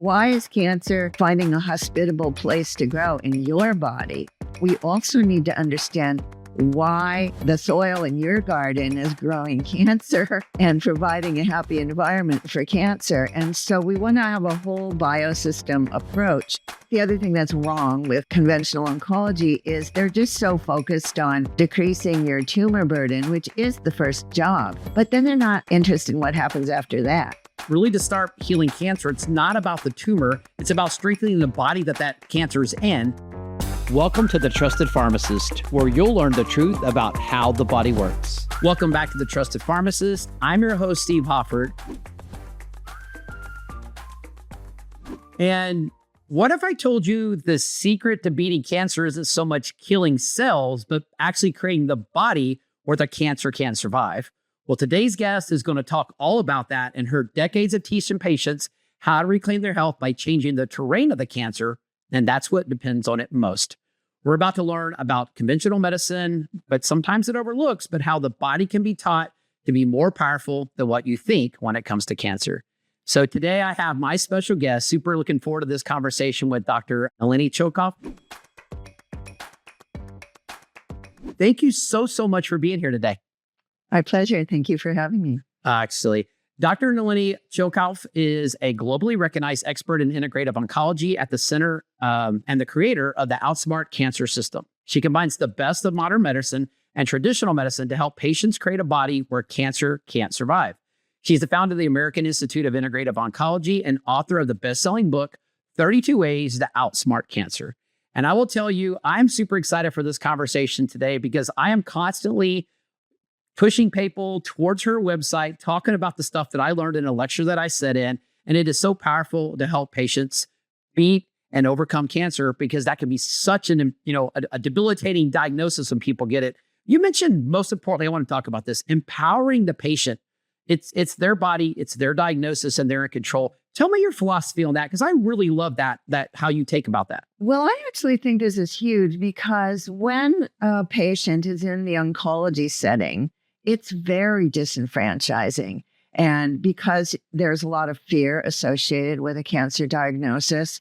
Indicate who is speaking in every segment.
Speaker 1: Why is cancer finding a hospitable place to grow in your body? We also need to understand why the soil in your garden is growing cancer and providing a happy environment for cancer. And so we want to have a whole biosystem approach. The other thing that's wrong with conventional oncology is they're just so focused on decreasing your tumor burden, which is the first job, but then they're not interested in what happens after that.
Speaker 2: Really, to start healing cancer, it's not about the tumor, it's about strengthening the body that cancer is in.
Speaker 3: Welcome to The Trusted Pharmacist, where you'll learn the truth about how the body works.
Speaker 2: Welcome back to The Trusted Pharmacist. I'm your host, Steve Hoffart. And what if I told you the secret to beating cancer isn't so much killing cells, but actually creating the body where the cancer can survive? Well, today's guest is going to talk all about that and her decades of teaching patients how to reclaim their health by changing the terrain of the cancer, and that's what depends on it most. We're about to learn about conventional medicine, but sometimes it overlooks, but how the body can be taught to be more powerful than what you think when it comes to cancer. So today I have my special guest, super looking forward to this conversation with Dr. Nalini Chilkov. Thank you so much for being here today.
Speaker 1: My pleasure. Thank you for having me.
Speaker 2: Actually, Dr. Nalini Chilkov is a globally recognized expert in integrative oncology at the center and the creator of the OutSmart Cancer System. She combines the best of modern medicine and traditional medicine to help patients create a body where cancer can't survive. She's the founder of the American Institute of Integrative Oncology and author of the best-selling book, 32 Ways to Outsmart Cancer. And I will tell you, I'm super excited for this conversation today because I am constantly pushing people towards her website, talking about the stuff that I learned in a lecture that I sat in. And it is so powerful to help patients beat and overcome cancer because that can be such a debilitating diagnosis when people get it. You mentioned, most importantly, I want to talk about this, empowering the patient. It's their body, it's their diagnosis, and they're in control. Tell me your philosophy on that, because I really love that how you take about that.
Speaker 1: Well, I actually think this is huge because when a patient is in the oncology setting, it's very disenfranchising. And because there's a lot of fear associated with a cancer diagnosis,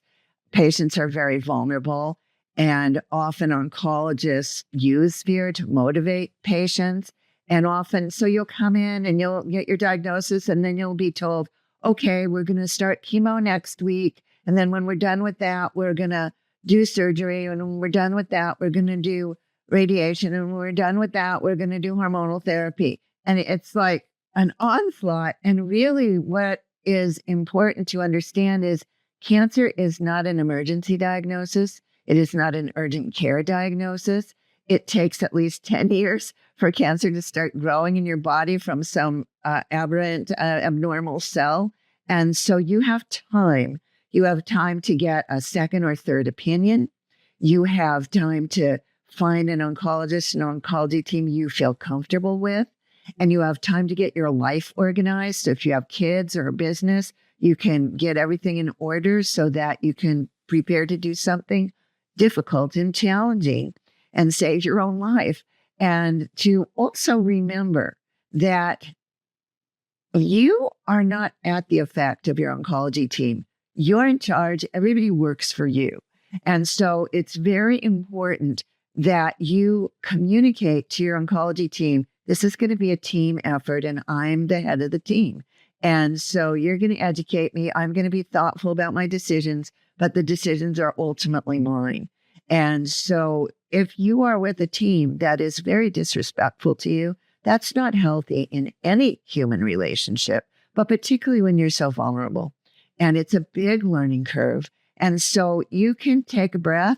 Speaker 1: patients are very vulnerable. And often oncologists use fear to motivate patients. And often, so you'll come in and you'll get your diagnosis and then you'll be told, okay, we're going to start chemo next week. And then when we're done with that, we're going to do surgery. And when we're done with that, we're going to do radiation. And when we're done with that, we're going to do hormonal therapy. And it's like an onslaught. And really what is important to understand is cancer is not an emergency diagnosis. It is not an urgent care diagnosis. It takes at least 10 years for cancer to start growing in your body from some aberrant, abnormal cell. And so you have time. You have time to get a second or third opinion. You have time to find an oncologist, an oncology team you feel comfortable with. And you have time to get your life organized. So if you have kids or a business, you can get everything in order so that you can prepare to do something difficult and challenging and save your own life. And to also remember that you are not at the effect of your oncology team. You're in charge. Everybody works for you. And so it's very important that you communicate to your oncology team, this is going to be a team effort and I'm the head of the team. And so you're going to educate me. I'm going to be thoughtful about my decisions, but the decisions are ultimately mine. And so if you are with a team that is very disrespectful to you, that's not healthy in any human relationship, but particularly when you're so vulnerable. And it's a big learning curve. And so you can take a breath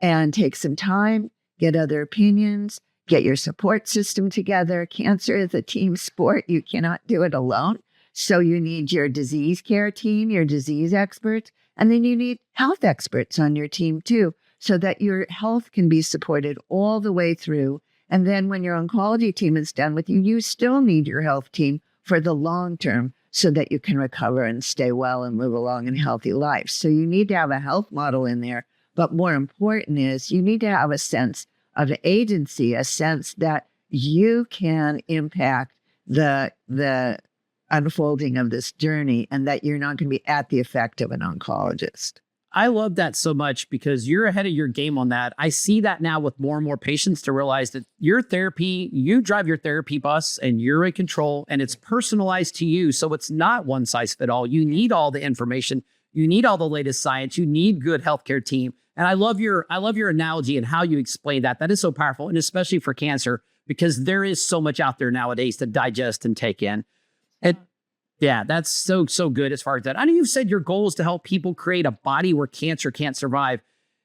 Speaker 1: and take some time, get other opinions, get your support system together. Cancer is a team sport. You cannot do it alone. So you need your disease care team, your disease experts, and then you need health experts on your team too, so that your health can be supported all the way through. And then when your oncology team is done with you, you still need your health team for the long term so that you can recover and stay well and live a long and healthy life. So you need to have a health model in there. But more important is you need to have a sense of agency, a sense that you can impact the unfolding of this journey, and that you're not going to be at the effect of an oncologist.
Speaker 2: I love that so much because you're ahead of your game on that. I see that now with more and more patients to realize that your therapy, you drive your therapy bus and you're in control and it's personalized to you. So it's not one size fit all. You need all the information. You need all the latest science. You need good healthcare team. And I love your analogy and how you explain that. That is so powerful. And especially for cancer, because there is so much out there nowadays to digest and take in. Yeah, that's so good as far as that. I know you've said your goal is to help people create a body where cancer can't survive.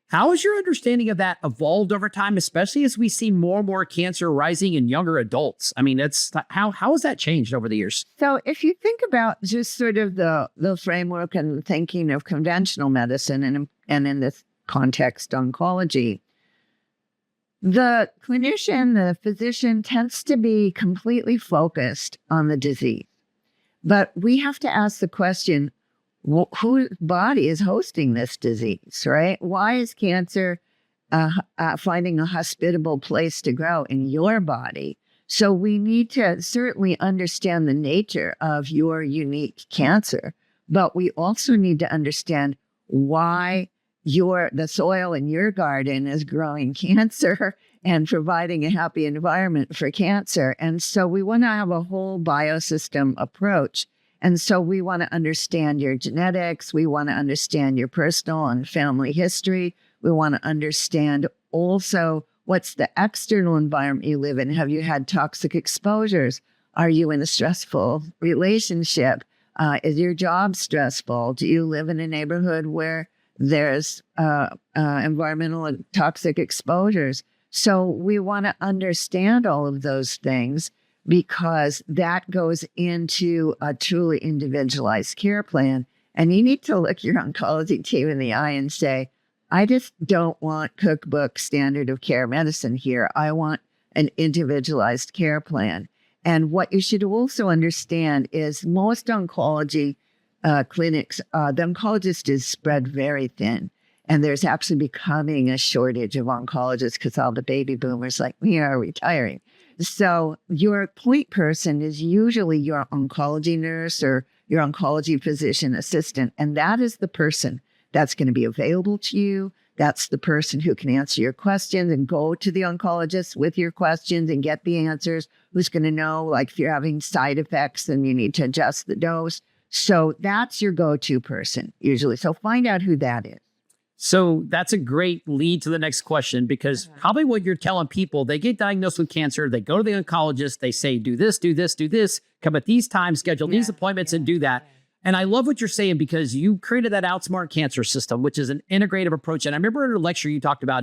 Speaker 2: How has your understanding of that evolved over time, especially as we see more and more cancer rising in younger adults? I mean, how has that changed over the years?
Speaker 1: So if you think about just sort of the framework and thinking of conventional medicine and in this context, oncology, the clinician, the physician tends to be completely focused on the disease. But we have to ask the question, whose body is hosting this disease, right? Why is cancer finding a hospitable place to grow in your body? So we need to certainly understand the nature of your unique cancer, but we also need to understand why the soil in your garden is growing cancer and providing a happy environment for cancer. And so we want to have a whole biosystem approach. And so we want to understand your genetics. We want to understand your personal and family history. We want to understand also what's the external environment you live in. Have you had toxic exposures? Are you in a stressful relationship? Is your job stressful? Do you live in a neighborhood where there's environmental and toxic exposures? So we want to understand all of those things because that goes into a truly individualized care plan. And you need to look your oncology team in the eye and say, I just don't want cookbook standard of care medicine here. I want an individualized care plan. And what you should also understand is most oncology clinics, the oncologist is spread very thin. And there's actually becoming a shortage of oncologists because all the baby boomers like me are retiring. So your point person is usually your oncology nurse or your oncology physician assistant. And that is the person that's going to be available to you. That's the person who can answer your questions and go to the oncologist with your questions and get the answers, who's going to know, like, if you're having side effects, then you need to adjust the dose. So that's your go-to person usually. So find out who that is.
Speaker 2: So that's a great lead to the next question, because probably what you're telling people, they get diagnosed with cancer, they go to the oncologist, they say, do this, come at these times, schedule these appointments and do that. And I love what you're saying because you created that OutSmart Cancer System, which is an integrative approach. And I remember in a lecture you talked about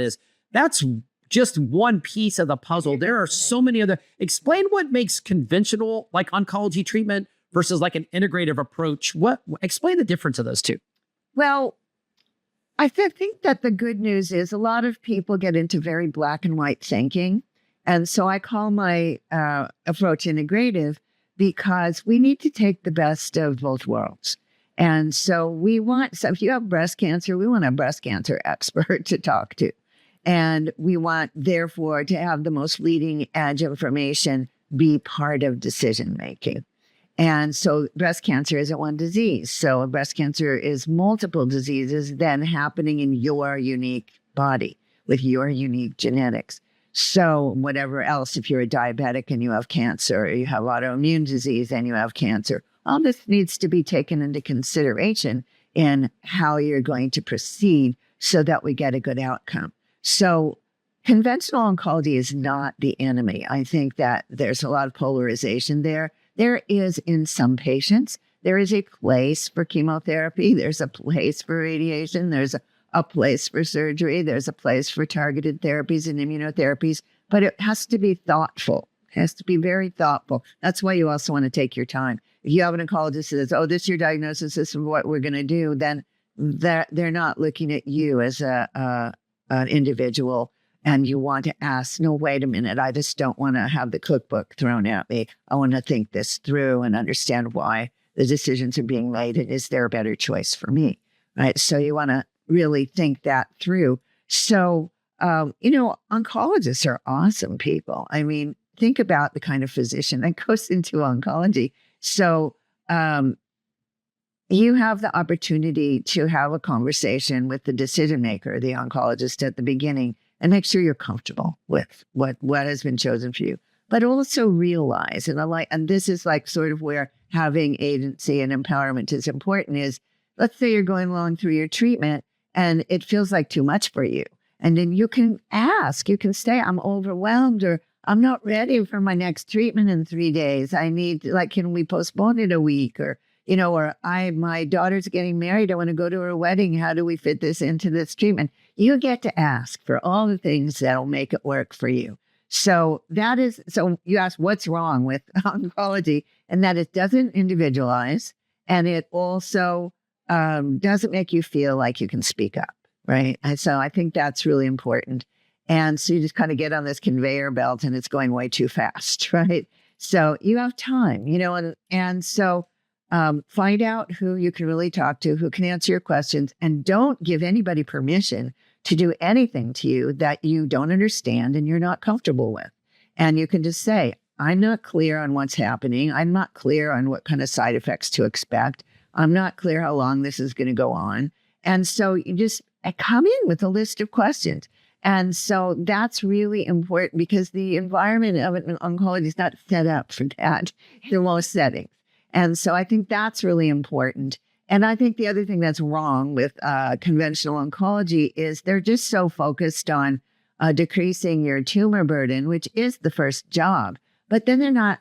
Speaker 2: that's just one piece of the puzzle. There are so many other. Explain what makes conventional like oncology treatment versus like an integrative approach. Explain the difference of those two.
Speaker 1: Well, I think that the good news is a lot of people get into very black and white thinking. And so I call my approach integrative because we need to take the best of both worlds. And so if you have breast cancer, we want a breast cancer expert to talk to. And we want, therefore, to have the most leading edge information be part of decision making. And so breast cancer isn't one disease. So breast cancer is multiple diseases then happening in your unique body with your unique genetics. So whatever else, if you're a diabetic and you have cancer, or you have autoimmune disease and you have cancer, all this needs to be taken into consideration in how you're going to proceed so that we get a good outcome. So conventional oncology is not the enemy. I think that there's a lot of polarization there. There is, in some patients, there is a place for chemotherapy. There's a place for radiation. There's a place for surgery. There's a place for targeted therapies and immunotherapies, but it has to be thoughtful. It has to be very thoughtful. That's why you also want to take your time. If you have an oncologist that says, oh, this is your diagnosis, this is what we're going to do, then they're not looking at you as an individual. And you want to ask, no, wait a minute, I just don't want to have the cookbook thrown at me. I want to think this through and understand why the decisions are being made. And is there a better choice for me? Right. So you want to really think that through. So, oncologists are awesome people. I mean, think about the kind of physician that goes into oncology. So you have the opportunity to have a conversation with the decision maker, the oncologist at the beginning, and make sure you're comfortable with what has been chosen for you. But also realize, and this is like sort of where having agency and empowerment is important, is let's say you're going along through your treatment and it feels like too much for you. And then you can ask, you can say, I'm overwhelmed, or I'm not ready for my next treatment in 3 days. I need, can we postpone it a week? Or, my daughter's getting married. I want to go to her wedding. How do we fit this into this treatment? You get to ask for all the things that'll make it work for you. So you ask what's wrong with oncology, and that it doesn't individualize, and it also doesn't make you feel like you can speak up, right? And so I think that's really important. And so you just kind of get on this conveyor belt and it's going way too fast, right? So you have time, and so find out who you can really talk to, who can answer your questions, and don't give anybody permission to do anything to you that you don't understand and you're not comfortable with. And you can just say, I'm not clear on what's happening. I'm not clear on what kind of side effects to expect. I'm not clear how long this is going to go on. And so you just come in with a list of questions. And so that's really important because the environment of oncology is not set up for that in most settings. And so I think that's really important. And I think the other thing that's wrong with conventional oncology is they're just so focused on decreasing your tumor burden, which is the first job. But then they're not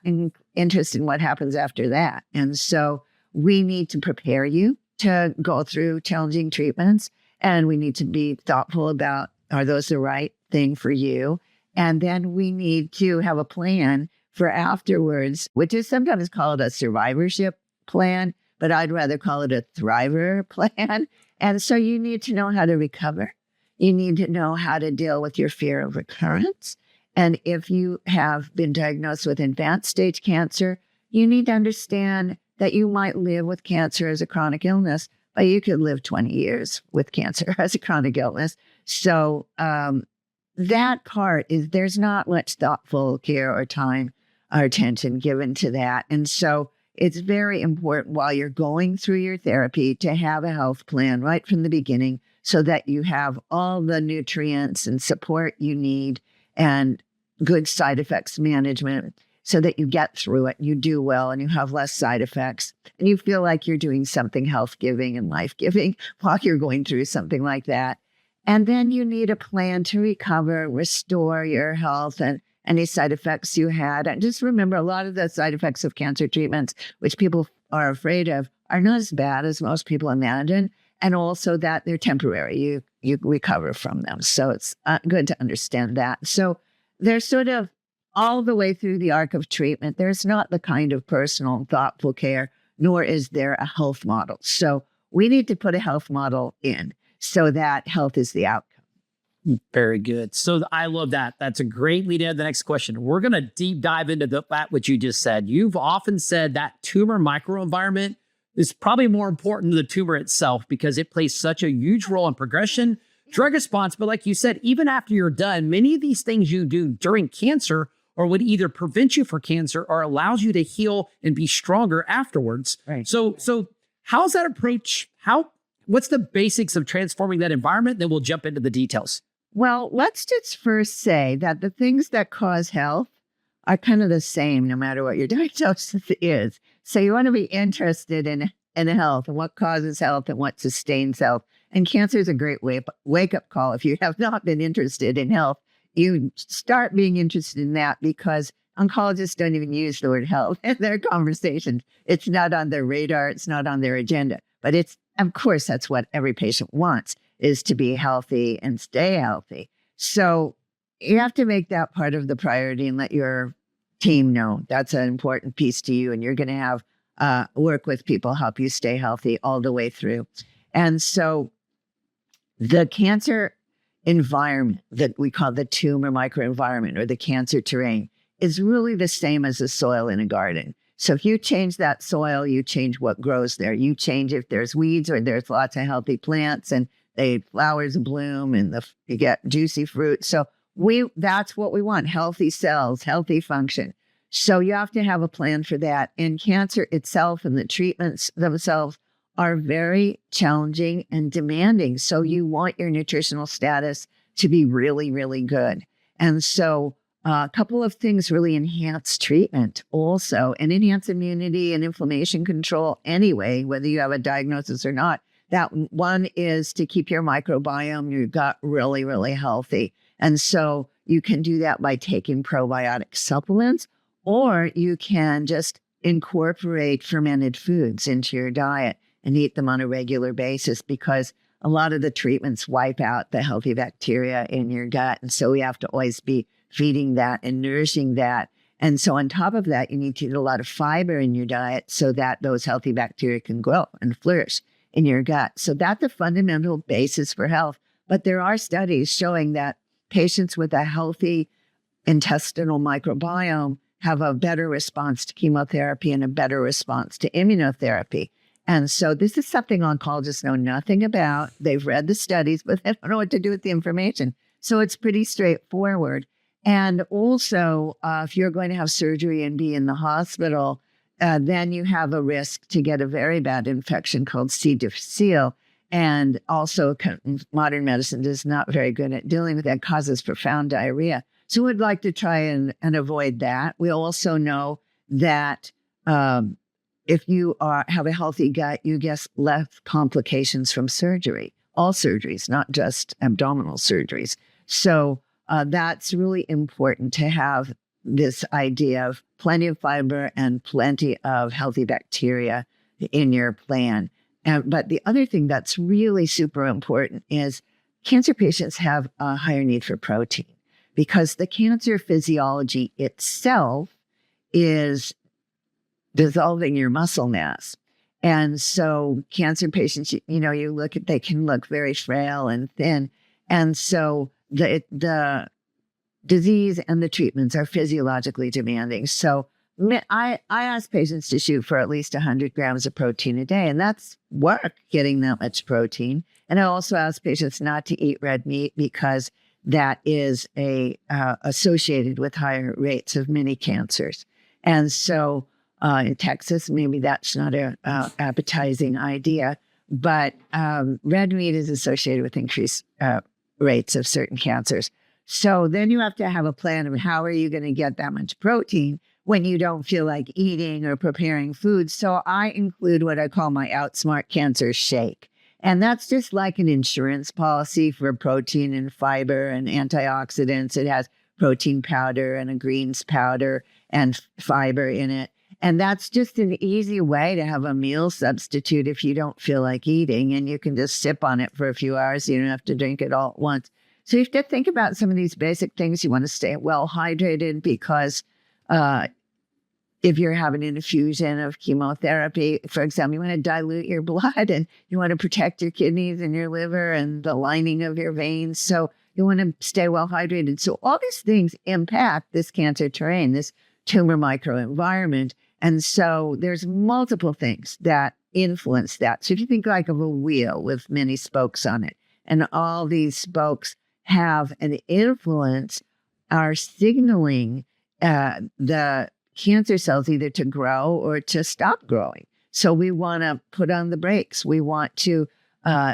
Speaker 1: interested in what happens after that. And so we need to prepare you to go through challenging treatments. And we need to be thoughtful about, are those the right thing for you? And then we need to have a plan for afterwards, which is sometimes called a survivorship plan, but I'd rather call it a thriver plan. And so you need to know how to recover. You need to know how to deal with your fear of recurrence. And if you have been diagnosed with advanced stage cancer, you need to understand that you might live with cancer as a chronic illness, but you could live 20 years with cancer as a chronic illness. So that part is, there's not much thoughtful care or time or attention given to that. And so it's very important while you're going through your therapy to have a health plan right from the beginning so that you have all the nutrients and support you need and good side effects management so that you get through it, you do well, and you have less side effects, and you feel like you're doing something health-giving and life-giving while you're going through something like that. And then you need a plan to recover, restore your health and any side effects you had. And just remember, a lot of the side effects of cancer treatments, which people are afraid of, are not as bad as most people imagine. And also that they're temporary. You recover from them. So it's good to understand that. So there's sort of all the way through the arc of treatment, there's not the kind of personal, thoughtful care, nor is there a health model. So we need to put a health model in so that health is the outcome.
Speaker 2: Very good. So I love that. That's a great lead into the next question. We're going to deep dive into that, what you just said. You've often said that tumor microenvironment is probably more important than the tumor itself because it plays such a huge role in progression, drug response. But like you said, even after you're done, many of these things you do during cancer or would either prevent you from cancer or allows you to heal and be stronger afterwards.
Speaker 1: Right.
Speaker 2: So how's that approach? What's the basics of transforming that environment? Then we'll jump into the details.
Speaker 1: Well, let's just first say that the things that cause health are kind of the same no matter what your diagnosis is. So you want to be interested in health and what causes health and what sustains health. And cancer is a great wake-up call. If you have not been interested in health, you start being interested in that because oncologists don't even use the word health in their conversations. It's not on their radar. It's not on their agenda. But of course, that's what every patient wants, is to be healthy and stay healthy. So you have to make that part of the priority and let your team know that's an important piece to you. And you're going to have work with people, help you stay healthy all the way through. And so the cancer environment that we call the tumor microenvironment or the cancer terrain is really the same as the soil in a garden. So if you change that soil, you change what grows there. You change if there's weeds or there's lots of healthy plants and flowers bloom and you get juicy fruit. So that's what we want, healthy cells, healthy function. So you have to have a plan for that. And cancer itself and the treatments themselves are very challenging and demanding. So you want your nutritional status to be really, really good. And so a couple of things really enhance treatment also, and enhance immunity and inflammation control anyway, whether you have a diagnosis or not. That one is to keep your microbiome, your gut really, really healthy. And so you can do that by taking probiotic supplements, or you can just incorporate fermented foods into your diet and eat them on a regular basis, because a lot of the treatments wipe out the healthy bacteria in your gut. And so we have to always be feeding that and nourishing that. And so on top of that, you need to eat a lot of fiber in your diet so that those healthy bacteria can grow and flourish in your gut. So that's a fundamental basis for health. But there are studies showing that patients with a healthy intestinal microbiome have a better response to chemotherapy and a better response to immunotherapy. And so this is something oncologists know nothing about. They've read the studies, but they don't know what to do with the information. So it's pretty straightforward. And also, if you're going to have surgery and be in the hospital, then you have a risk to get a very bad infection called C. difficile. And also, modern medicine is not very good at dealing with that, causes profound diarrhea. So we'd like to try and avoid that. We also know that if you have a healthy gut, you get less complications from surgery, all surgeries, not just abdominal surgeries. So that's really important to have this idea of plenty of fiber and plenty of healthy bacteria in your plan. But the other thing that's really super important is cancer patients have a higher need for protein, because the cancer physiology itself is dissolving your muscle mass. And so cancer patients, you look at, they can look very frail and thin. And so the disease and the treatments are physiologically demanding. So I ask patients to shoot for at least 100 grams of protein a day, and that's work, getting that much protein. And I also ask patients not to eat red meat, because that is associated with higher rates of many cancers. And so in Texas, maybe that's not an appetizing idea, but red meat is associated with increased rates of certain cancers. So then you have to have a plan of how are you going to get that much protein when you don't feel like eating or preparing food. So I include what I call my OutSmart Cancer Shake. And that's just like an insurance policy for protein and fiber and antioxidants. It has protein powder and a greens powder and fiber in it. And that's just an easy way to have a meal substitute if you don't feel like eating, and you can just sip on it for a few hours. You don't have to drink it all at once. So you have to think about some of these basic things. You want to stay well hydrated, because if you're having an infusion of chemotherapy, for example, you want to dilute your blood, and you want to protect your kidneys and your liver and the lining of your veins. So you want to stay well hydrated. So all these things impact this cancer terrain, this tumor microenvironment. And so there's multiple things that influence that. So if you think like of a wheel with many spokes on it, and all these spokes have an influence, are signaling the cancer cells either to grow or to stop growing. So we want to put on the brakes. We want to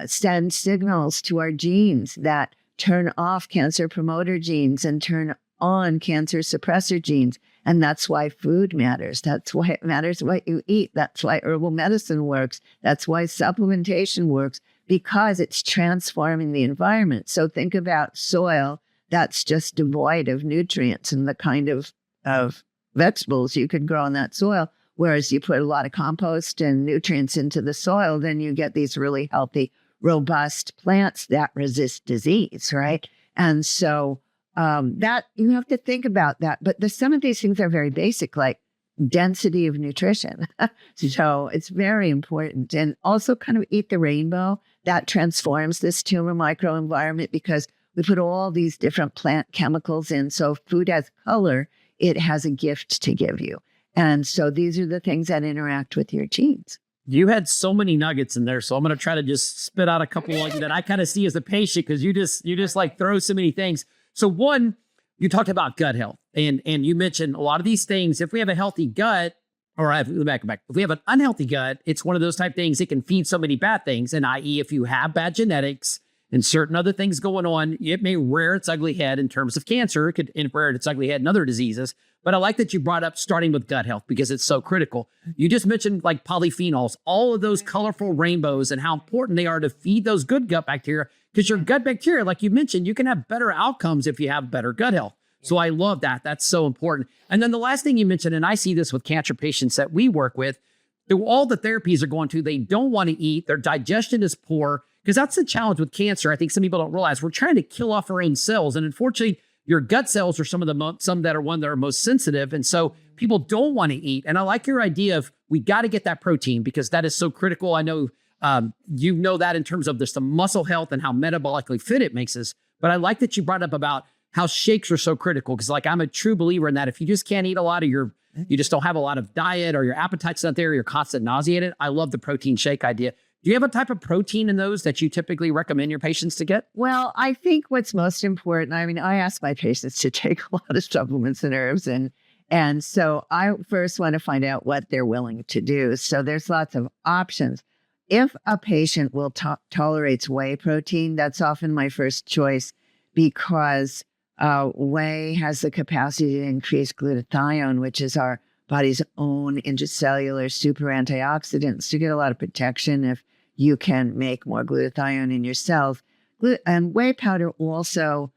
Speaker 1: send signals to our genes that turn off cancer promoter genes and turn on cancer suppressor genes. And that's why food matters. That's why it matters what you eat. That's why herbal medicine works. That's why supplementation works, because it's transforming the environment. So think about soil that's just devoid of nutrients and the kind of vegetables you can grow in that soil. Whereas you put a lot of compost and nutrients into the soil, then you get these really healthy, robust plants that resist disease, right? And so that you have to think about that. But some of these things are very basic, like density of nutrition. So it's very important. And also kind of eat the rainbow. That transforms this tumor microenvironment, because we put all these different plant chemicals in. So if food has color, it has a gift to give you. And so these are the things that interact with your genes.
Speaker 2: You had so many nuggets in there, so I'm going to try to just spit out a couple like that I kind of see as a patient, because you just like throw so many things. So one, you talked about gut health, and you mentioned a lot of these things. If we have a healthy gut, let me back. If we have an unhealthy gut, it's one of those type things. It can feed so many bad things, and i.e., if you have bad genetics and certain other things going on, it may rear its ugly head in terms of cancer. It could rear its ugly head in other diseases. But I like that you brought up starting with gut health because it's so critical. You just mentioned like polyphenols, all of those colorful rainbows and how important they are to feed those good gut bacteria, because your gut bacteria, like you mentioned, you can have better outcomes if you have better gut health. So I love that. That's so important. And then the last thing you mentioned, and I see this with cancer patients that we work with, through all the therapies they're going through, they don't want to eat. Their digestion is poor, because that's the challenge with cancer. I think some people don't realize we're trying to kill off our own cells. And unfortunately, your gut cells are some that are most sensitive. And so people don't want to eat. And I like your idea of we got to get that protein because that is so critical. I know you know that in terms of the muscle health and how metabolically fit it makes us. But I like that you brought up about how shakes are so critical, because like I'm a true believer in that. If you just can't eat a lot, or you just don't have a lot of diet, or your appetite's not there, you're constantly nauseated. I love the protein shake idea. Do you have a type of protein in those that you typically recommend your patients to get?
Speaker 1: Well, I think what's most important, I mean, I ask my patients to take a lot of supplements and herbs, and so I first want to find out what they're willing to do. So there's lots of options. If a patient tolerates whey protein, that's often my first choice, because whey has the capacity to increase glutathione, which is our body's own intracellular super antioxidant. So you get a lot of protection if you can make more glutathione in your cells. And whey powder also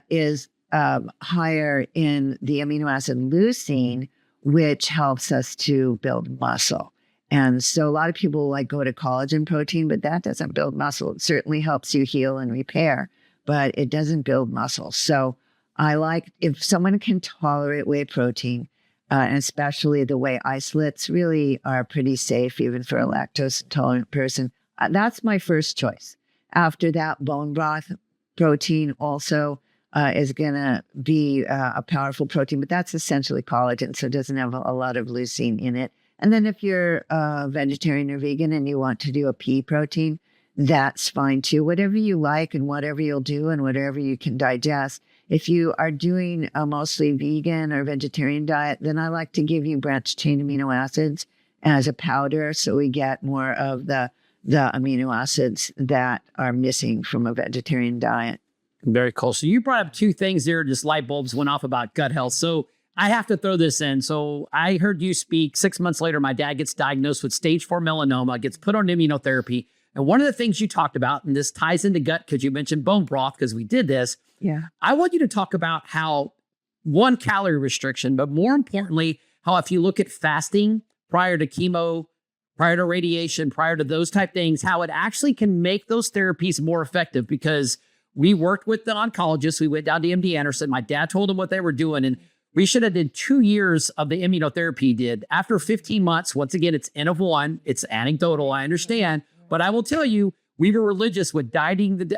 Speaker 1: is higher in the amino acid leucine, which helps us to build muscle. And so a lot of people go to collagen protein, but that doesn't build muscle. It certainly helps you heal and repair, but it doesn't build muscle. So I like, if someone can tolerate whey protein, and especially the whey isolates really are pretty safe even for a lactose intolerant person, that's my first choice. After that, bone broth protein also is going to be a powerful protein, but that's essentially collagen, so it doesn't have a lot of leucine in it. And then if you're vegetarian or vegan and you want to do a pea protein, that's fine too. Whatever you like and whatever you'll do and whatever you can digest. If you are doing a mostly vegan or vegetarian diet, then I like to give you branched chain amino acids as a powder, so we get more of the amino acids that are missing from a vegetarian diet.
Speaker 2: Very cool. So you brought up two things there, just light bulbs went off about gut health. So I have to throw this in. So I heard you speak 6 months later, my dad gets diagnosed with stage 4 melanoma, gets put on immunotherapy. And one of the things you talked about, and this ties into gut because you mentioned bone broth because we did this.
Speaker 1: Yeah.
Speaker 2: I want you to talk about how, one, calorie restriction, but more importantly, how if you look at fasting prior to chemo, prior to radiation, prior to those type things, how it actually can make those therapies more effective. Because we worked with the oncologist. We went down to MD Anderson. My dad told them what they were doing. And we should have did 2 years of the immunotherapy he did. After 15 months, once again, it's N of 1. It's anecdotal, I understand. But I will tell you, we were religious with dieting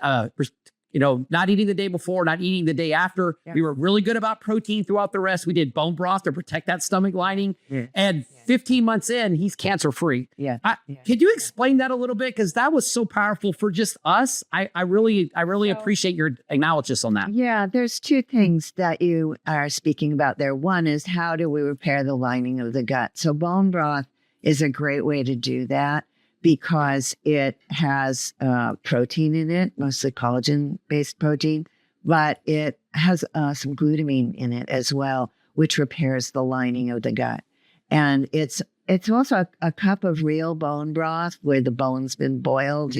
Speaker 2: not eating the day before, not eating the day after. Yeah. We were really good about protein throughout the rest. We did bone broth to protect that stomach lining. Yeah. And 15 months in, he's cancer-free.
Speaker 1: Yeah.
Speaker 2: Could you explain that a little bit? Because that was so powerful for just us. I really appreciate your acknowledgments on that.
Speaker 1: Yeah, there's two things that you are speaking about there. One is, how do we repair the lining of the gut? So bone broth is a great way to do that, because it has protein in it, mostly collagen-based protein, but it has some glutamine in it as well, which repairs the lining of the gut. And it's also a cup of real bone broth where the bone's been boiled,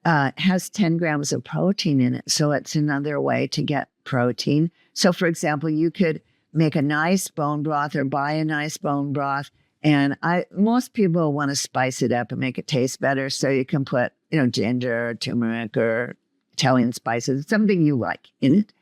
Speaker 1: has 10 grams of protein in it. So it's another way to get protein. So for example, you could make a nice bone broth or buy a nice bone broth. And most people want to spice it up and make it taste better. So you can put, ginger or turmeric or Italian spices, something you like in it.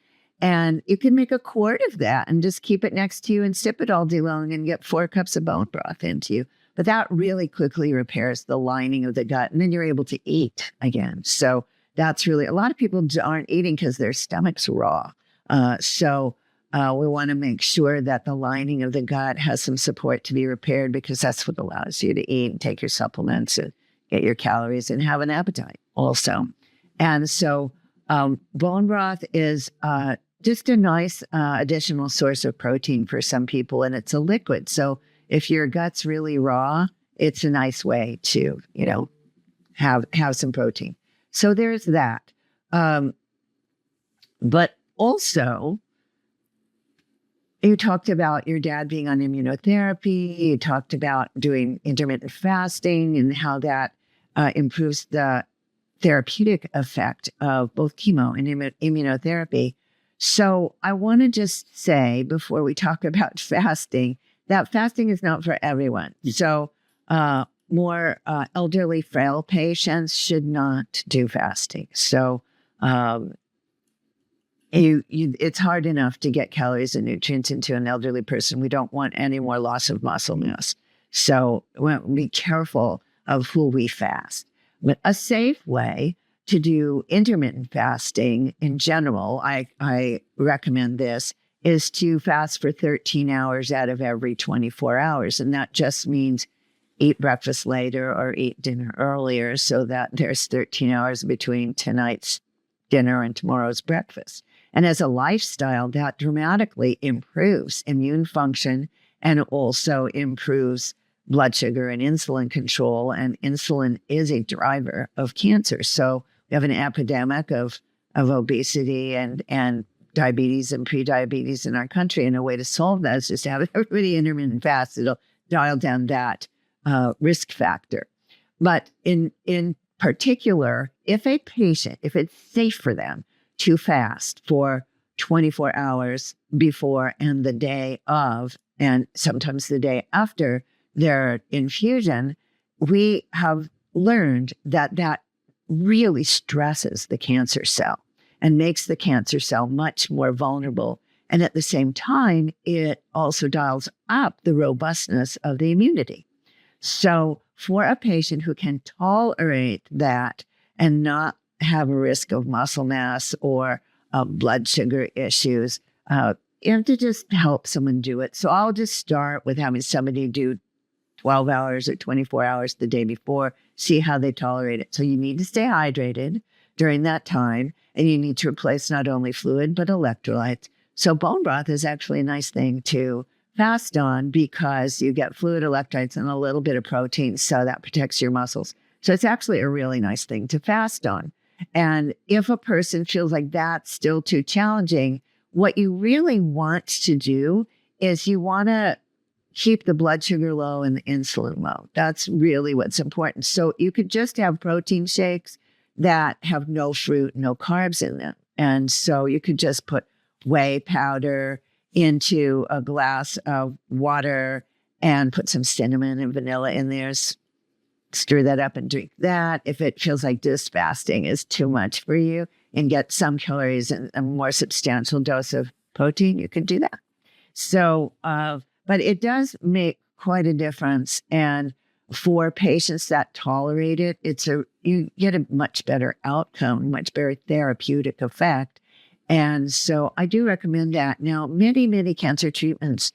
Speaker 1: And you can make a quart of that and just keep it next to you and sip it all day long and get 4 cups of bone broth into you. But that really quickly repairs the lining of the gut. And then you're able to eat again. So that's really, a lot of people aren't eating because their stomach's raw. We want to make sure that the lining of the gut has some support to be repaired, because that's what allows you to eat and take your supplements and get your calories and have an appetite also. And so bone broth is just a nice additional source of protein for some people, and it's a liquid. So if your gut's really raw, it's a nice way to, have some protein. So there's that. But also, you talked about your dad being on immunotherapy. You talked about doing intermittent fasting and how that improves the therapeutic effect of both chemo and immunotherapy. So I want to just say, before we talk about fasting, that fasting is not for everyone. So more elderly, frail patients should not do fasting. So it's hard enough to get calories and nutrients into an elderly person. We don't want any more loss of muscle mass. So be careful of who we fast. But a safe way to do intermittent fasting in general, I recommend this, is to fast for 13 hours out of every 24 hours. And that just means eat breakfast later or eat dinner earlier so that there's 13 hours between tonight's dinner and tomorrow's breakfast. And as a lifestyle, that dramatically improves immune function and also improves blood sugar and insulin control. And insulin is a driver of cancer. So we have an epidemic of obesity and diabetes and prediabetes in our country. And a way to solve that is just to have everybody intermittent fast. It'll dial down that risk factor. But in particular, if it's safe for them to fast for 24 hours before and the day of, and sometimes the day after their infusion, we have learned that really stresses the cancer cell and makes the cancer cell much more vulnerable. And at the same time, it also dials up the robustness of the immunity. So for a patient who can tolerate that and not have a risk of muscle mass or blood sugar issues, you have to just help someone do it. So I'll just start with having somebody do 12 hours or 24 hours the day before, see how they tolerate it. So you need to stay hydrated during that time, and you need to replace not only fluid, but electrolytes. So bone broth is actually a nice thing to fast on because you get fluid, electrolytes, and a little bit of protein, so that protects your muscles. So it's actually a really nice thing to fast on. And if a person feels like that's still too challenging, what you really want to do is you want to keep the blood sugar low and the insulin low. That's really what's important. So you could just have protein shakes that have no fruit, no carbs in them. And so you could just put whey powder into a glass of water and put some cinnamon and vanilla in there, stir that up and drink that. If it feels like just fasting is too much for you and get some calories and a more substantial dose of protein, you can do that. So, but it does make quite a difference. And for patients that tolerate it, you get a much better outcome, much better therapeutic effect. And so I do recommend that. Now, many cancer treatments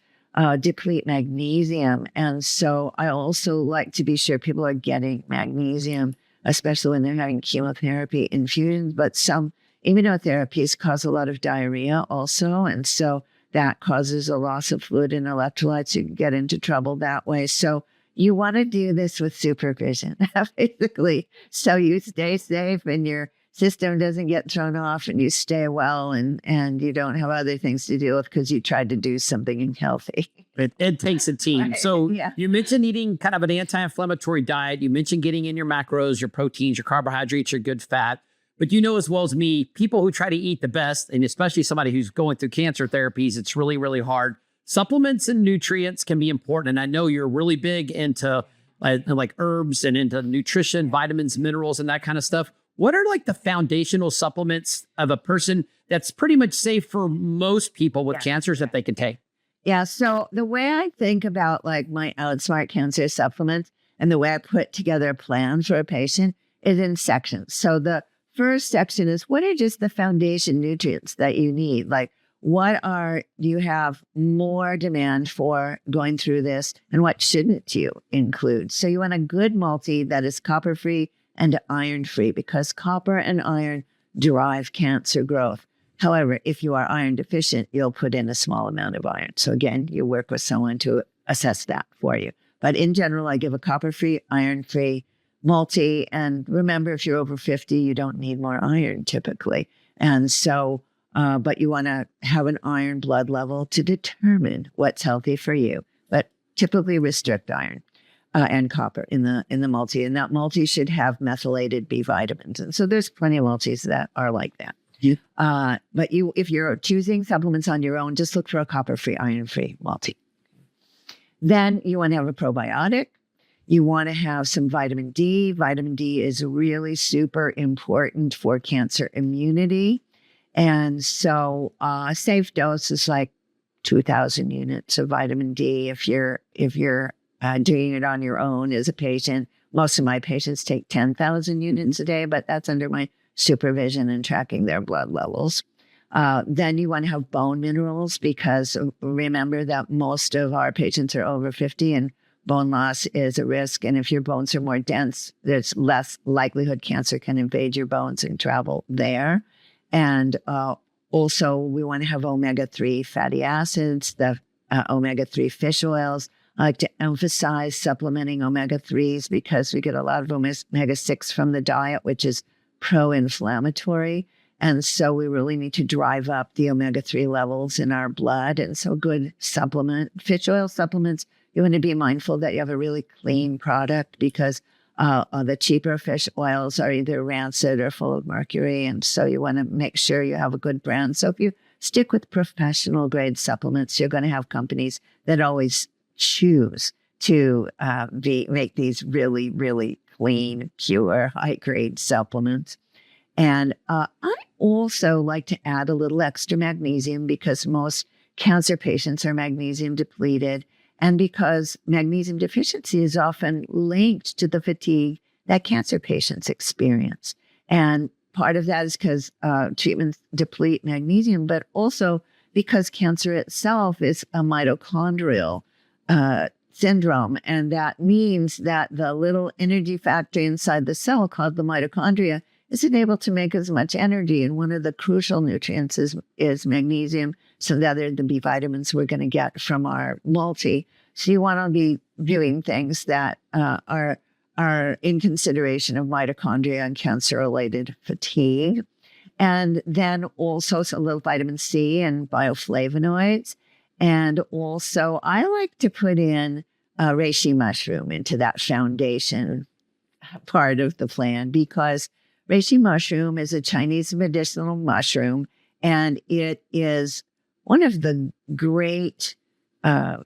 Speaker 1: deplete magnesium. And so I also like to be sure people are getting magnesium, especially when they're having chemotherapy infusions. But some immunotherapies cause a lot of diarrhea also. And so that causes a loss of fluid and electrolytes. You can get into trouble that way. So you want to do this with supervision, basically. So you stay safe and your system doesn't get thrown off and you stay well and you don't have other things to deal with because you tried to do something healthy.
Speaker 2: It takes a team.
Speaker 1: Right.
Speaker 2: So
Speaker 1: Yeah.
Speaker 2: You mentioned eating kind of an anti-inflammatory diet. You mentioned getting in your macros, your proteins, your carbohydrates, your good fat. But you know as well as me, people who try to eat the best, and especially somebody who's going through cancer therapies, it's really, really hard. Supplements and nutrients can be important. And I know you're really big into like herbs and into nutrition, vitamins, minerals, and that kind of stuff. What are like the foundational supplements of a person that's pretty much safe for most people with cancers that they can take?
Speaker 1: Yeah. So the way I think about like my OutSmart Cancer supplements and the way I put together a plan for a patient is in sections. So the first section is what are just the foundation nutrients that you need? Like do you have more demand for going through this and what shouldn't you include? So you want a good multi that is copper-free and iron-free because copper and iron drive cancer growth. However, if you are iron deficient, you'll put in a small amount of iron. So again, you work with someone to assess that for you. But in general, I give a copper-free, iron-free multi. And remember, if you're over 50, you don't need more iron typically. And so, but you want to have an iron blood level to determine what's healthy for you. But typically restrict iron and copper in the multi. And that multi should have methylated B vitamins. And so there's plenty of multis that are like that.
Speaker 2: Yeah.
Speaker 1: But if you're choosing supplements on your own, just look for a copper-free, iron-free multi. Then you want to have a probiotic. You want to have some vitamin D. Vitamin D is really super important for cancer immunity. And so a safe dose is like 2,000 units of vitamin D if you're doing it on your own as a patient. Most of my patients take 10,000 units a day, but that's under my supervision and tracking their blood levels. Then you want to have bone minerals because remember that most of our patients are over 50 and bone loss is a risk. And if your bones are more dense, there's less likelihood cancer can invade your bones and travel there. And also we want to have omega-3 fatty acids, the omega-3 fish oils. I like to emphasize supplementing omega-3s because we get a lot of omega-6 from the diet, which is pro-inflammatory. And so we really need to drive up the omega-3 levels in our blood. And so good supplement, fish oil supplements, you want to be mindful that you have a really clean product because the cheaper fish oils are either rancid or full of mercury. And so you want to make sure you have a good brand. So if you stick with professional grade supplements, you're going to have companies that always choose to make these really, really clean, pure, high-grade supplements. And I also like to add a little extra magnesium because most cancer patients are magnesium depleted and because magnesium deficiency is often linked to the fatigue that cancer patients experience. And part of that is because treatments deplete magnesium, but also because cancer itself is a mitochondrial syndrome. And that means that the little energy factory inside the cell called the mitochondria isn't able to make as much energy. And one of the crucial nutrients is magnesium. So that are the B vitamins we're going to get from our multi. So you want to be doing things that are in consideration of mitochondria and cancer-related fatigue. And then also a little vitamin C and bioflavonoids. And also I like to put in reishi mushroom into that foundation part of the plan because reishi mushroom is a Chinese medicinal mushroom, and it is one of the great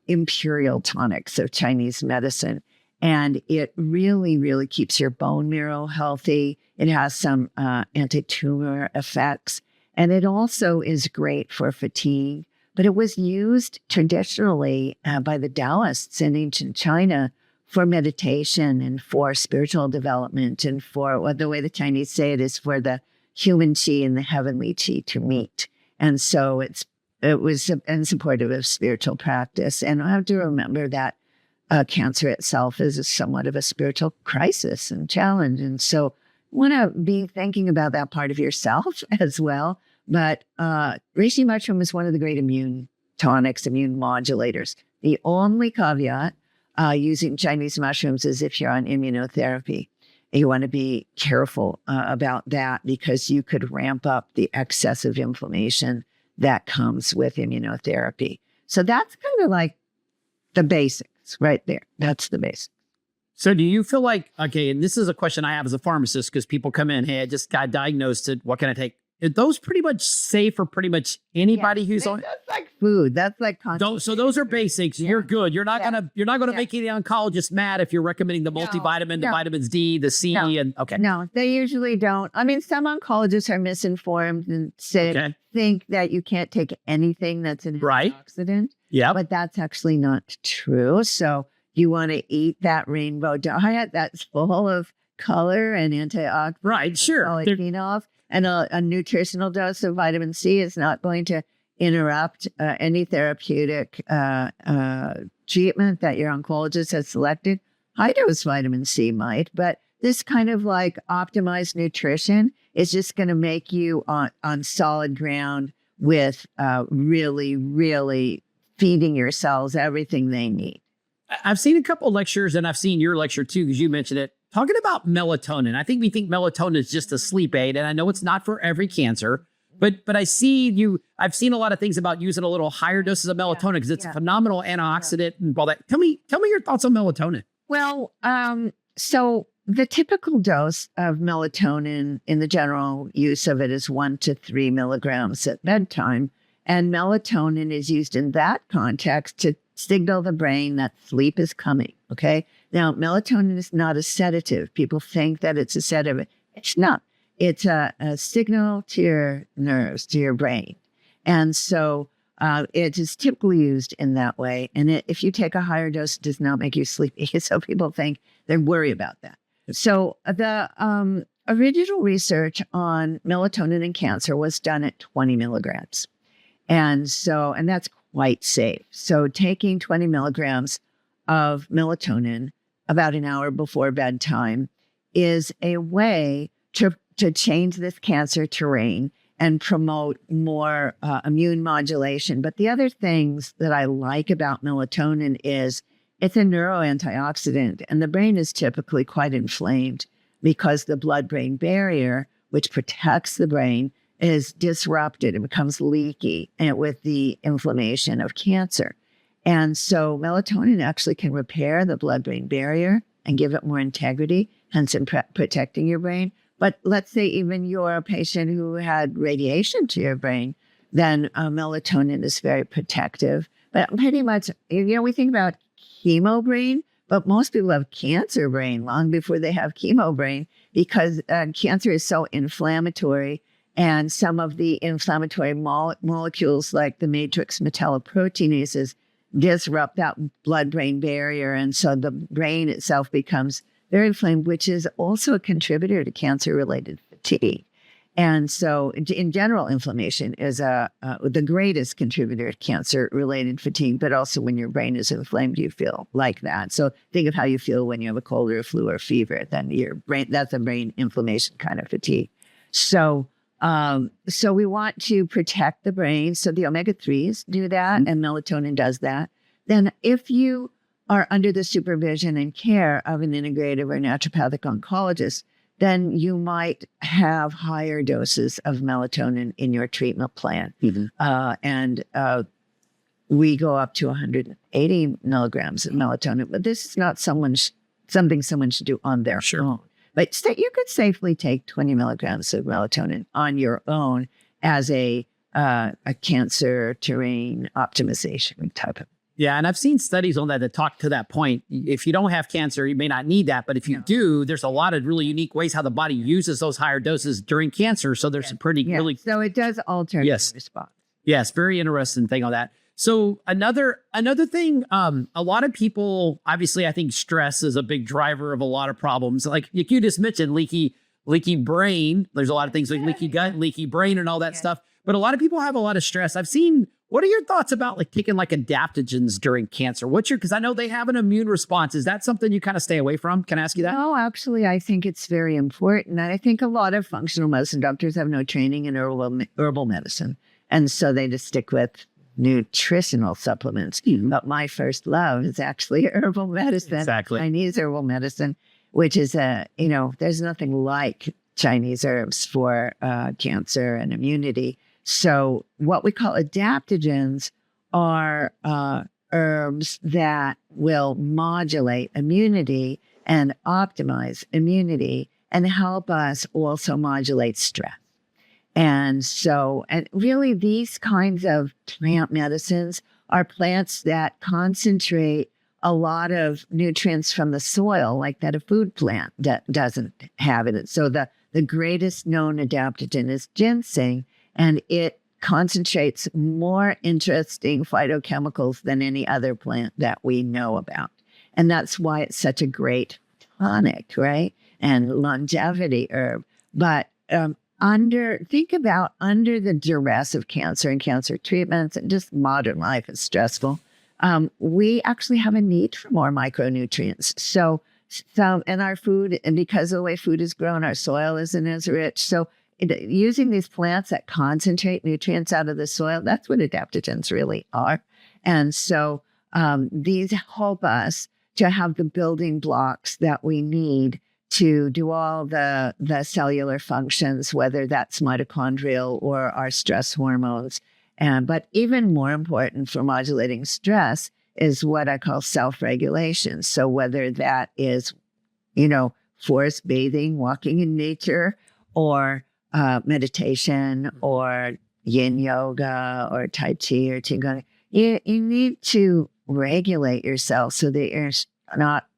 Speaker 1: imperial tonics of Chinese medicine. And it really, really keeps your bone marrow healthy. It has some anti-tumor effects. And it also is great for fatigue. But it was used traditionally by the Taoists in ancient China for meditation and for spiritual development and for, well, the way the Chinese say it is for the human chi and the heavenly chi to meet. And so it was in supportive of spiritual practice. And I have to remember that cancer itself is somewhat of a spiritual crisis and challenge. And so you want to be thinking about that part of yourself as well. But reishi mushroom is one of the great immune tonics, immune modulators. The only caveat using Chinese mushrooms is if you're on immunotherapy. You want to be careful about that because you could ramp up the excessive inflammation that comes with immunotherapy. So that's kind of like the basics right there. That's the basics.
Speaker 2: So do you feel like, okay, and this is a question I have as a pharmacist because people come in, hey, I just got diagnosed. What can I take? Are those pretty much safe for pretty much anybody who's on?
Speaker 1: That's like food. That's like
Speaker 2: So those are basics. Yeah. You're good. You're not gonna make any oncologist mad if you're recommending the multivitamin, the vitamins D, the C, and okay.
Speaker 1: No, they usually don't. I mean, some oncologists are misinformed and think that you can't take anything that's an antioxidant.
Speaker 2: Yeah,
Speaker 1: but that's actually not true. So you want to eat that rainbow diet that's full of color and antioxidants.
Speaker 2: Right. Sure.
Speaker 1: Polyphenols. And a nutritional dose of vitamin C is not going to interrupt any therapeutic treatment that your oncologist has selected. High dose vitamin C might, but this kind of like optimized nutrition It's just going to make you on solid ground with really, really feeding your cells everything they need.
Speaker 2: I've seen a couple lectures, and I've seen your lecture too, because you mentioned it, talking about melatonin. I think we think melatonin is just a sleep aid, and I know it's not for every cancer, but I've seen a lot of things about using a little higher doses of melatonin because it's a phenomenal antioxidant and all that. Tell me your thoughts on melatonin.
Speaker 1: Well, so the typical dose of melatonin in the general use of it is 1 to 3 milligrams at bedtime. And melatonin is used in that context to signal the brain that sleep is coming. Okay. Now, melatonin is not a sedative. People think that it's a sedative. It's not. It's a signal to your nerves, to your brain. And so it is typically used in that way. And if you take a higher dose, it does not make you sleepy. So people think they worry about that. So the original research on melatonin in cancer was done at 20 milligrams. And that's quite safe. So taking 20 milligrams of melatonin about an hour before bedtime is a way to change this cancer terrain and promote more immune modulation. But the other things that I like about melatonin is it's a neuroantioxidant, and the brain is typically quite inflamed because the blood-brain barrier, which protects the brain, is disrupted. It becomes leaky with the inflammation of cancer. And so melatonin actually can repair the blood-brain barrier and give it more integrity, hence in protecting your brain. But let's say even you're a patient who had radiation to your brain, then melatonin is very protective. But pretty much, we think about chemo brain, but most people have cancer brain long before they have chemo brain because cancer is so inflammatory. And some of the inflammatory molecules like the matrix metalloproteinases disrupt that blood-brain barrier. And so the brain itself becomes very inflamed, which is also a contributor to cancer-related fatigue. And so in general, inflammation is the greatest contributor to cancer-related fatigue, but also when your brain is inflamed, you feel like that. So think of how you feel when you have a cold or a flu or fever, then your brain, that's a brain inflammation kind of fatigue. So we want to protect the brain. So the omega-3s do that, and melatonin does that. Then if you are under the supervision and care of an integrative or naturopathic oncologist, then you might have higher doses of melatonin in your treatment plan. And we go up to 180 milligrams of melatonin, but this is not something someone should do on their own. But you could safely take 20 milligrams of melatonin on your own as a cancer terrain optimization type of.
Speaker 2: Yeah, and I've seen studies on that talk to that point. If you don't have cancer, you may not need that. But if you do, there's a lot of really unique ways how the body uses those higher doses during cancer. So there's some pretty really.
Speaker 1: So it does alter the response.
Speaker 2: Yes, very interesting thing on that. So another thing, a lot of people, obviously, I think stress is a big driver of a lot of problems. Like you just mentioned, leaky brain. There's a lot of things like leaky gut, leaky brain, and all that stuff. But a lot of people have a lot of stress. I've seen. What are your thoughts about taking adaptogens during cancer? Because I know they have an immune response. Is that something you kind of stay away from? Can I ask you that?
Speaker 1: No, actually, I think it's very important. And I think a lot of functional medicine doctors have no training in herbal medicine. And so they just stick with nutritional supplements. But my first love is actually herbal medicine.
Speaker 2: Exactly.
Speaker 1: Chinese herbal medicine, which is there's nothing like Chinese herbs for cancer and immunity. So what we call adaptogens are herbs that will modulate immunity and optimize immunity and help us also modulate stress. And really these kinds of plant medicines are plants that concentrate a lot of nutrients from the soil, like that a food plant doesn't have in it. So the greatest known adaptogen is ginseng, and it concentrates more interesting phytochemicals than any other plant that we know about. And that's why it's such a great tonic, right? And longevity herb. But think about under the duress of cancer and cancer treatments, and just modern life is stressful, we actually have a need for more micronutrients. So and our food, and because of the way food is grown, our soil isn't as rich. So using these plants that concentrate nutrients out of the soil, that's what adaptogens really are. And so these help us to have the building blocks that we need to do all the cellular functions, whether that's mitochondrial or our stress hormones. But even more important for modulating stress is what I call self-regulation. So whether that is, forest bathing, walking in nature, or meditation, or yin yoga, or tai chi, or qigong, you need to regulate yourself so that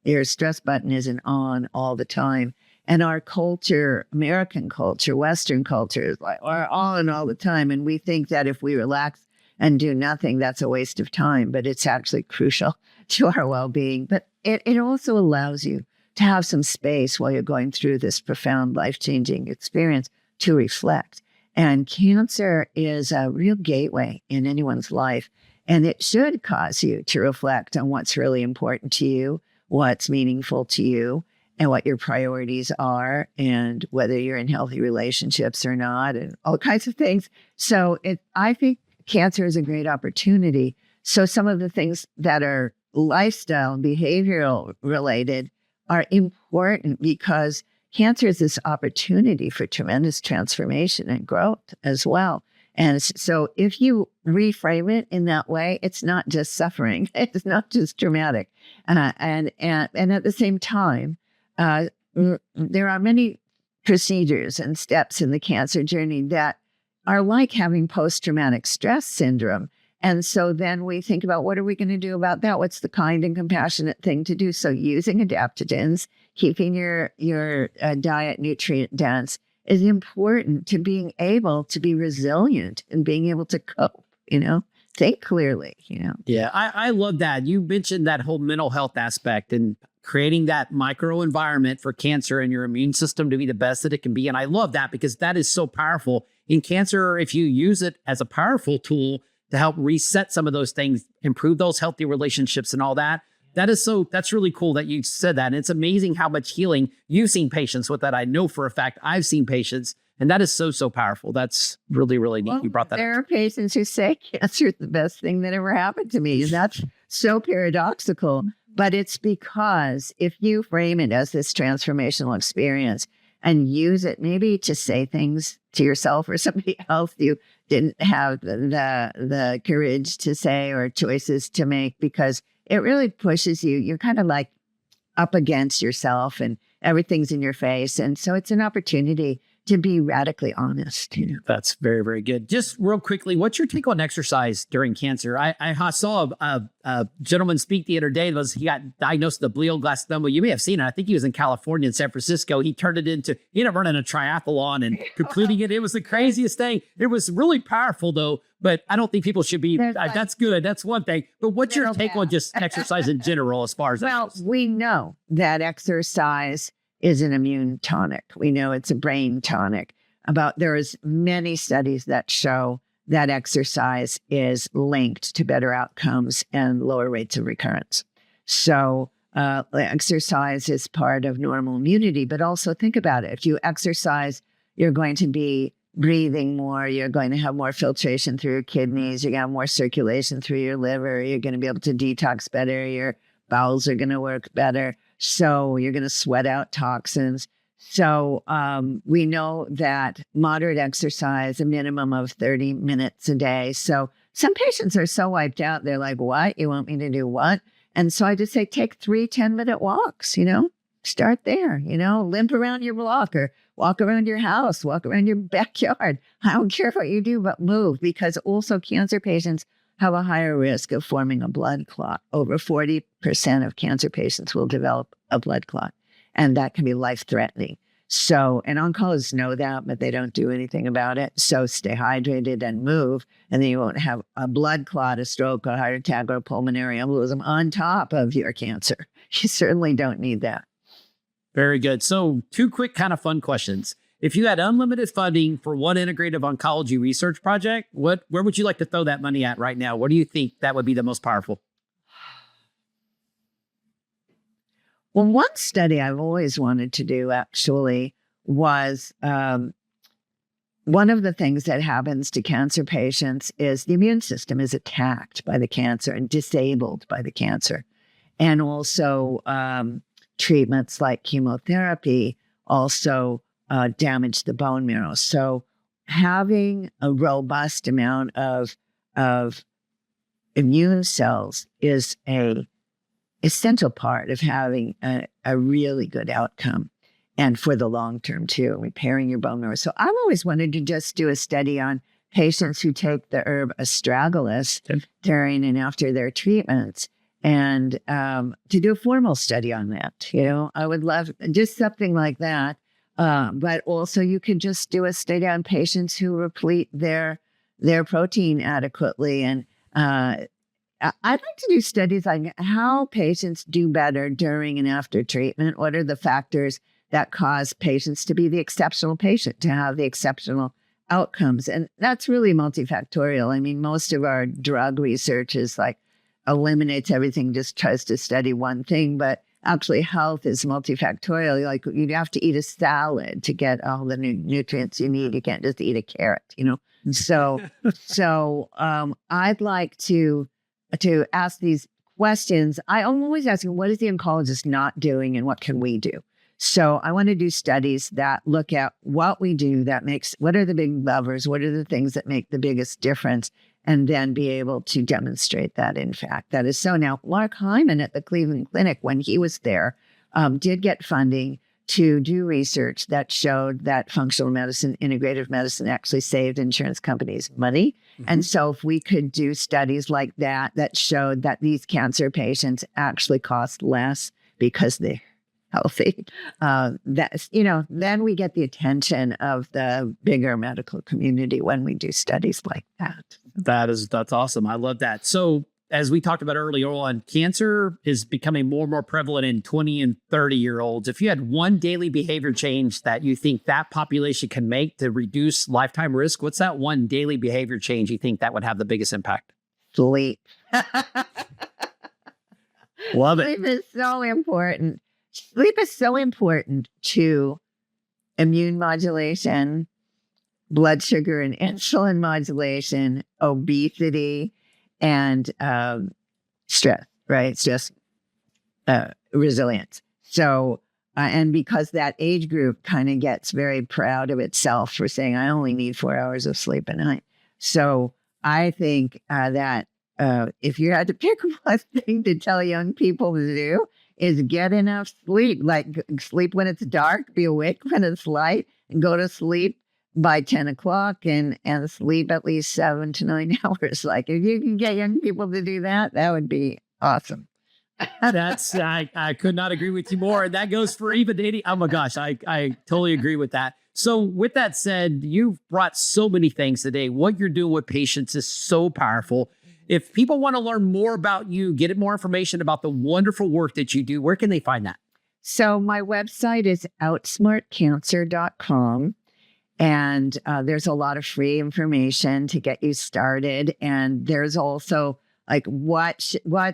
Speaker 1: your stress button isn't on all the time. And our culture, American culture, Western culture, is like, we're on all the time. And we think that if we relax and do nothing, that's a waste of time. But it's actually crucial to our well-being. But it also allows you to have some space while you're going through this profound life-changing experience to reflect. And cancer is a real gateway in anyone's life. And it should cause you to reflect on what's really important to you, what's meaningful to you, and what your priorities are, and whether you're in healthy relationships or not, and all kinds of things. So I think cancer is a great opportunity. So some of the things that are lifestyle and behavioral related are important because cancer is this opportunity for tremendous transformation and growth as well. And so if you reframe it in that way, it's not just suffering. It's not just traumatic. And at the same time, there are many procedures and steps in the cancer journey that are like having post-traumatic stress syndrome. And so then we think about, what are we going to do about that? What's the kind and compassionate thing to do? So using adaptogens, keeping your diet nutrient dense, is important to being able to be resilient and being able to cope, think clearly,
Speaker 2: Yeah, I love that. You mentioned that whole mental health aspect and creating that micro environment for cancer and your immune system to be the best that it can be. And I love that because that is so powerful. In cancer, if you use it as a powerful tool to help reset some of those things, improve those healthy relationships and all that, that's really cool that you said that. And it's amazing how much healing you've seen patients with that. I know for a fact I've seen patients, and that is so powerful. That's really, really neat. You brought that up.
Speaker 1: There are patients who say cancer is the best thing that ever happened to me. And that's so paradoxical. But it's because if you frame it as this transformational experience and use it maybe to say things to yourself or somebody else you didn't have the courage to say or choices to make, because it really pushes you. You're kind of like up against yourself and everything's in your face. And so it's an opportunity to be radically honest.
Speaker 2: That's very, very good. Just real quickly, what's your take on exercise during cancer? I saw a gentleman speak the other day. He got diagnosed with glioblastoma. You may have seen it. I think he was in California, in San Francisco. He turned it into, he ended up running a triathlon and completing it. It was the craziest thing. It was really powerful though, but I don't think people should be, that's good. That's one thing. But what's your take on just exercise in general as far as that goes?
Speaker 1: We know that exercise is an immune tonic. We know it's a brain tonic. There's many studies that show that exercise is linked to better outcomes and lower rates of recurrence. So exercise is part of normal immunity, but also think about it. If you exercise, you're going to be breathing more, you're going to have more filtration through your kidneys, you're going to have more circulation through your liver, you're going to be able to detox better, your bowels are going to work better. So you're going to sweat out toxins. So we know that moderate exercise, a minimum of 30 minutes a day. So some patients are so wiped out, they're like, what? You want me to do what? And so I just say, take 3 10-minute walks, start there, limp around your block or walk around your house, walk around your backyard. I don't care what you do, but move, because also cancer patients have a higher risk of forming a blood clot. Over 40% of cancer patients will develop a blood clot, and that can be life-threatening. So, and oncologists know that, but they don't do anything about it. So stay hydrated and move, and then you won't have a blood clot, a stroke, a heart attack, or a pulmonary embolism on top of your cancer. You certainly don't need that.
Speaker 2: Very good. So 2 quick kind of fun questions. If you had unlimited funding for one integrative oncology research project, where would you like to throw that money at right now? What do you think that would be the most powerful?
Speaker 1: Well, one study I've always wanted to do actually was one of the things that happens to cancer patients is the immune system is attacked by the cancer and disabled by the cancer. And also treatments like chemotherapy also damage the bone marrow. So having a robust amount of immune cells is a essential part of having a really good outcome, and for the long term too, repairing your bone marrow. So I've always wanted to just do a study on patients who take the herb astragalus during and after their treatments, and to do a formal study on that. I would love just something like that. But also you could just do a study on patients who replete their protein adequately. And I'd like to do studies on how patients do better during and after treatment. What are the factors that cause patients to be the exceptional patient, to have the exceptional outcomes? And that's really multifactorial. I mean, most of our drug research is like eliminates everything, just tries to study one thing, but actually health is multifactorial. Like you'd have to eat a salad to get all the nutrients you need. You can't just eat a carrot, So I'd like to ask these questions. I'm always asking, what is the oncologist not doing and what can we do? So I want to do studies that look at what we do what are the big levers? What are the things that make the biggest difference? And then be able to demonstrate that, in fact, that is so. Now, Mark Hyman at the Cleveland Clinic, when he was there, did get funding to do research that showed that functional medicine, integrative medicine actually saved insurance companies money. Mm-hmm. And so if we could do studies like that showed that these cancer patients actually cost less because they're healthy, then we get the attention of the bigger medical community when we do studies like that.
Speaker 2: That's awesome. I love that. So as we talked about earlier on, cancer is becoming more and more prevalent in 20 and 30-year-olds. If you had one daily behavior change that you think that population can make to reduce lifetime risk, what's that one daily behavior change you think that would have the biggest impact?
Speaker 1: Sleep.
Speaker 2: Love it.
Speaker 1: Sleep is so important. Sleep is so important to immune modulation, blood sugar and insulin modulation, obesity, and stress, right? Stress resilience. So, and because that age group kind of gets very proud of itself for saying, I only need 4 hours of sleep a night. So I think that if you had to pick one thing to tell young people to do, is get enough sleep, like sleep when it's dark, be awake when it's light, and go to sleep by 10 o'clock and sleep at least 7 to 9 hours. Like if you can get young people to do that, that would be awesome.
Speaker 2: I could not agree with you more. And that goes for even dating. Oh my gosh, I totally agree with that. So with that said, you've brought so many things today. What you're doing with patients is so powerful. If people want to learn more about you, get more information about the wonderful work that you do, where can they find that?
Speaker 1: So my website is outsmartcancer.com. And there's a lot of free information to get you started. And there's also like what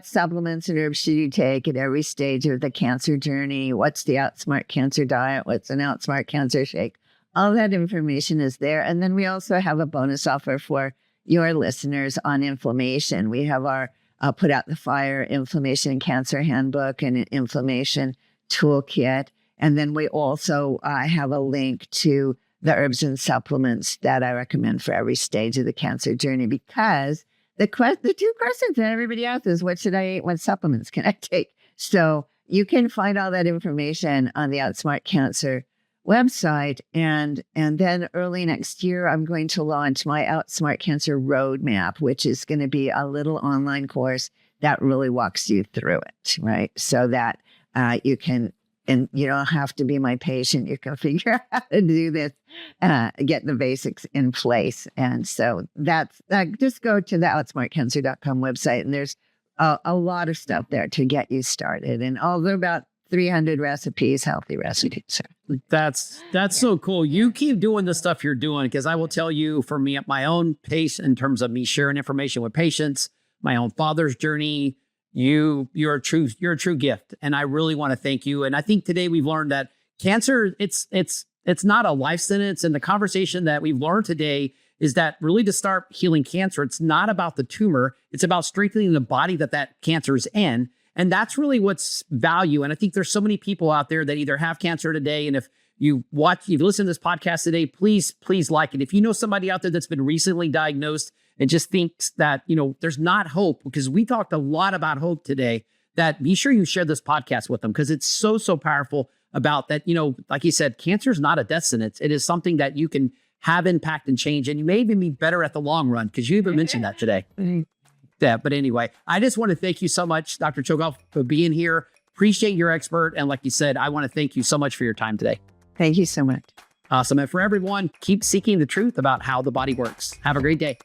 Speaker 1: supplements and herbs should you take at every stage of the cancer journey? What's the OutSmart Cancer diet? What's an OutSmart Cancer shake? All that information is there. And then we also have a bonus offer for your listeners on inflammation. We have our Put Out the Fire Inflammation Cancer Handbook and an inflammation toolkit. And then we also have a link to the herbs and supplements that I recommend for every stage of the cancer journey, because the two questions that everybody asks is, what should I eat? What supplements can I take? So you can find all that information on the OutSmart Cancer website. And then early next year, I'm going to launch my OutSmart Cancer Roadmap, which is going to be a little online course that really walks you through it, right? So that you can, and you don't have to be my patient. You can figure out how to do this, get the basics in place. And so that's just go to the outsmartcancer.com website, and there's a lot of stuff there to get you started. And although about 300 recipes, healthy recipes.
Speaker 2: That's so cool. You keep doing the stuff you're doing, because I will tell you, for me, at my own pace, in terms of me sharing information with patients, my own father's journey, you're a true gift. And I really want to thank you. And I think today we've learned that cancer, it's it's not a life sentence. And the conversation that we've learned today is that really to start healing cancer, it's not about the tumor. It's about strengthening the body that cancer is in. And that's really what's value. And I think there's so many people out there that either have cancer today. And if you've listened to this podcast today, please like it. If you know somebody out there that's been recently diagnosed and just thinks that, there's not hope, because we talked a lot about hope today, that be sure you share this podcast with them, because it's so powerful about that. Like you said, cancer is not a death sentence. It is something that you can have impact and change. And you may even be better at the long run, because you even mentioned that today. Yeah, but anyway, I just want to thank you so much, Dr. Chilkov, for being here. Appreciate your expert. And like you said, I want to thank you so much for your time today.
Speaker 1: Thank you so much.
Speaker 2: Awesome. And for everyone, keep seeking the truth about how the body works. Have a great day.